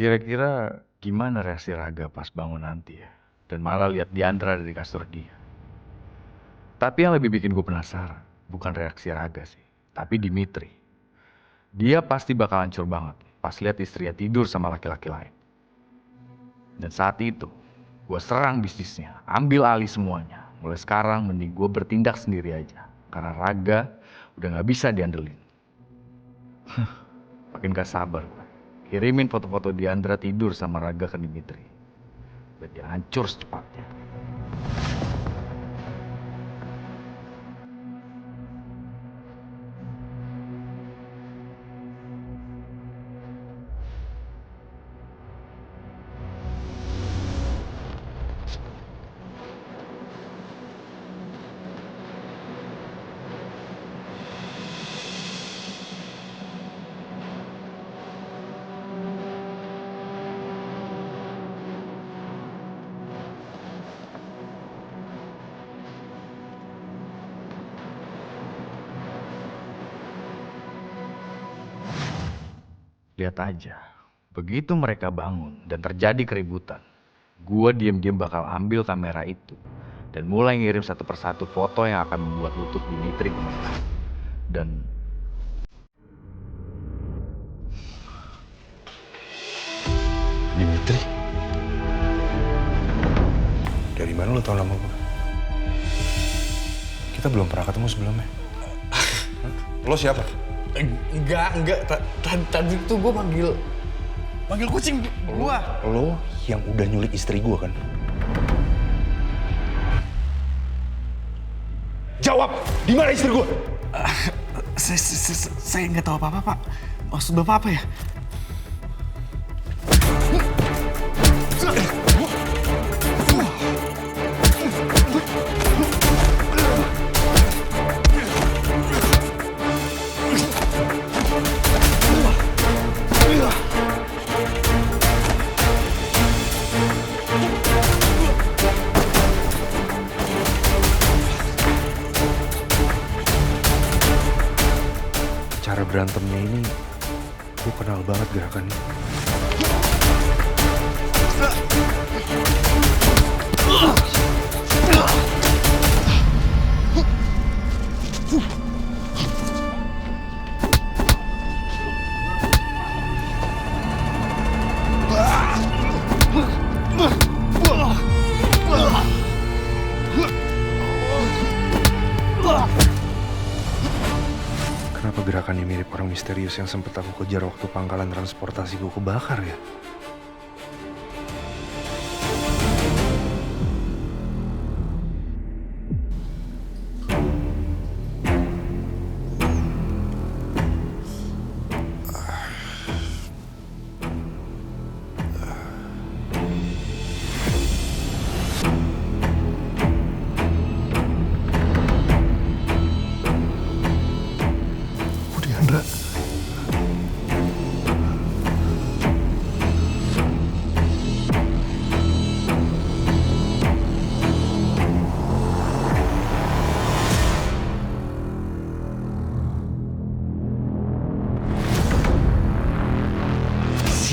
Kira-kira gimana reaksi Raga pas bangun nanti ya? Dan malah lihat Diandra dari kasur dia. Tapi yang lebih bikin gue penasaran, bukan reaksi Raga sih, tapi Dimitri. Dia pasti bakal hancur banget pas lihat istrinya tidur sama laki-laki lain. Dan saat itu, gue serang bisnisnya, ambil alih semuanya. Mulai sekarang mending gue bertindak sendiri aja. Karena Raga udah gak bisa diandelin. Makin gak sabar gue. Kirimin foto-foto Diandra tidur sama Raga ke Dimitri. Biar dia hancur secepatnya. Lihat aja, begitu mereka bangun dan terjadi keributan, gue diam-diam bakal ambil kamera itu dan mulai ngirim satu persatu foto yang akan membuat lutut Dimitri gemetar. Dan Dimitri? Dari mana lo tau nama gue? Kita belum pernah ketemu sebelumnya. Lo siapa? Enggak. Tadi tuh gue manggil kucing gua. Lo yang udah nyulik istri gue kan? Jawab! Di mana istri gue? Saya nggak tahu apa-apa, Pak. Maksud Bapak apa ya? Cara berantemnya ini, gue kenal banget gerakannya. Kenapa gerakannya mirip orang misterius yang sempat aku kejar waktu pangkalan transportasi gue kebakar ya? Diandra.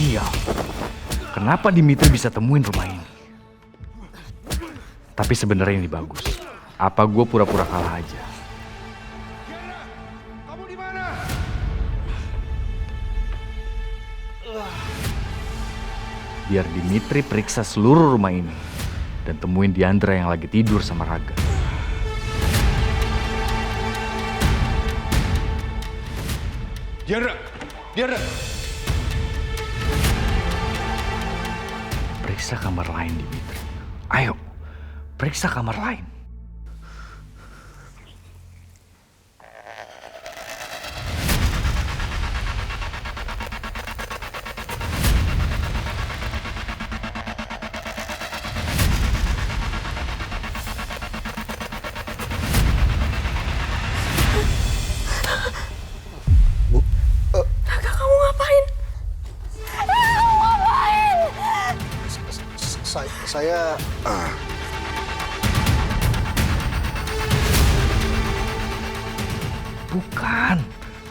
sial, kenapa Dimitri bisa temuin rumah ini? Tapi sebenarnya ini bagus. Apa gue pura-pura kalah aja? Kamu di mana? Biar Dimitri periksa seluruh rumah ini dan temuin Diandra yang lagi tidur sama Raga. Diandra! Diandra! Periksa kamar lain, Dimitri. Ayo, periksa kamar lain. Raga, kamu ngapain? Kamu ngapain? Saya...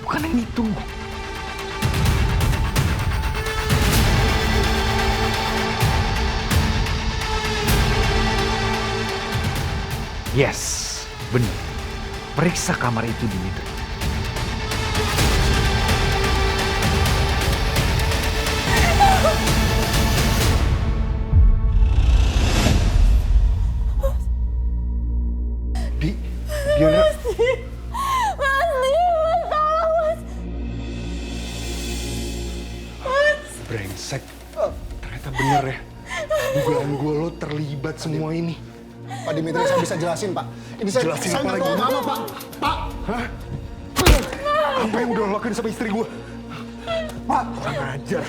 Bukan yang itu. Yes, bener. Periksa kamar itu, Dimitri. Diandra. Mas, tolong mas. Brengsek. Ternyata bener ya. Dugaan gue lo terlibat semua ini. Pak Dimitri, saya bisa jelasin, Pak. Ini Jelasin saya apa nggak lagi? tahu apa-apa, Pak. Pak! Hah? Apa yang udah lo lakuin sama istri gue? Pak, kurang ajar.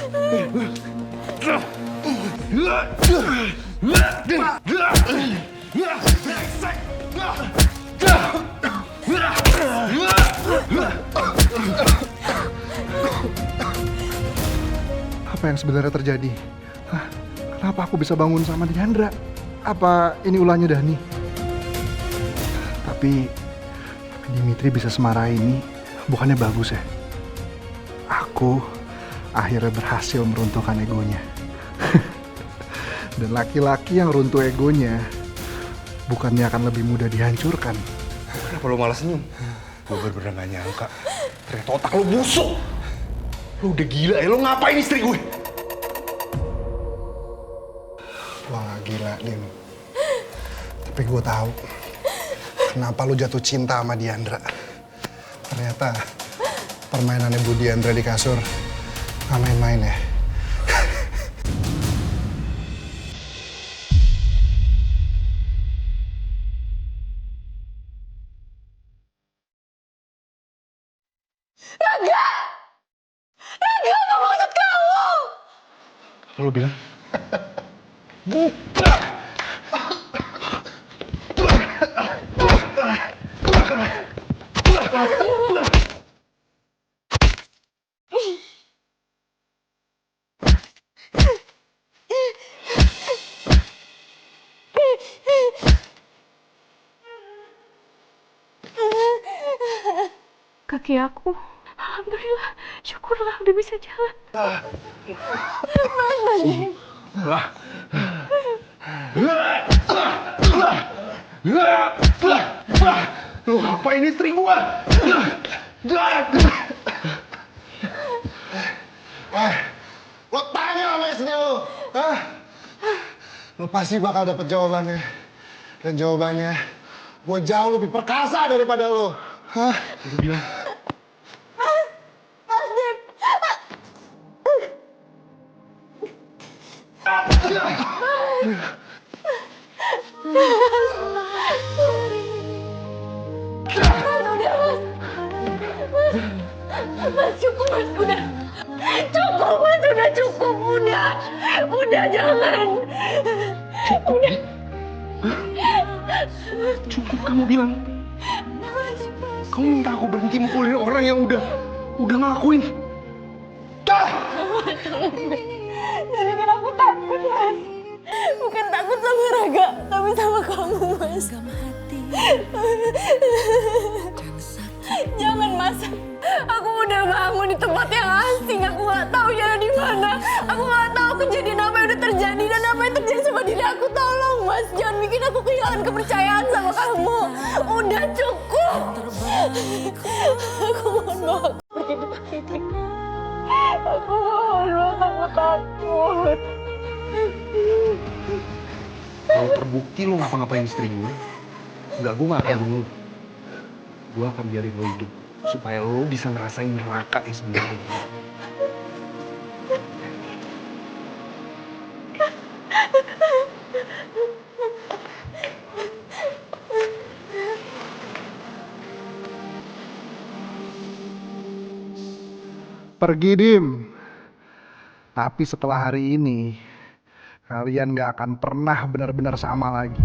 Apa yang sebenarnya terjadi? Hah? Kenapa aku bisa bangun sama Diandra? Apa ini ulahnya Dani? Tapi Dimitri bisa semarah ini bukannya bagus ya? Aku akhirnya berhasil meruntuhkan egonya. Dan laki-laki yang runtuh egonya bukannya akan lebih mudah dihancurkan. Kenapa lo malah senyum? Gue bener-bener gak nyangka. Ternyata otak lo busuk. Lo udah gila ya, lo ngapain istri gue? Wah, nggak gila, Dim. Tapi gue tahu kenapa lu jatuh cinta sama Diandra. Ternyata permainannya Bu Diandra di kasur nggak main-main ya. Raga, apa maksud kamu? Apa lo bilang? Kaki aku, alhamdulillah, syukurlah udah bisa jalan. Lo ngapain istri gue? Lo tanya sama istri lo, hah? Lo pasti bakal dapet jawabannya. Dan jawabannya, gue jauh lebih perkasa daripada lo. Hah? Lo bilang. Mas, cukup mas, udah. Cukup mas, udah cukup, udah jangan. Udah. Cukup kamu bilang. Kamu minta aku berhenti mukulin orang yang udah ngelakuin. Gara-gara aku takut mas. Bukan takut sama Raga, tapi sama kamu mas. Jangan mas, aku udah bangun di tempat yang asing. Aku nggak tahu jalan di mana. Aku nggak tahu kejadian apa yang udah terjadi dan apa yang terjadi sama diri aku. Tolong mas, jangan bikin aku kehilangan kepercayaan sama kamu. Udah cukup. Aku mohon bawa aku pergi tempat ini. Aku mohon bawa, aku takut. Kalau terbukti lo ngapa-ngapain istri gue, enggak, gue gak akan bunuh. Gue akan biarin lo hidup supaya lo bisa ngerasain neraka yang sebenarnya. Pergi, Dim. Tapi setelah hari ini, kalian gak akan pernah benar-benar sama lagi.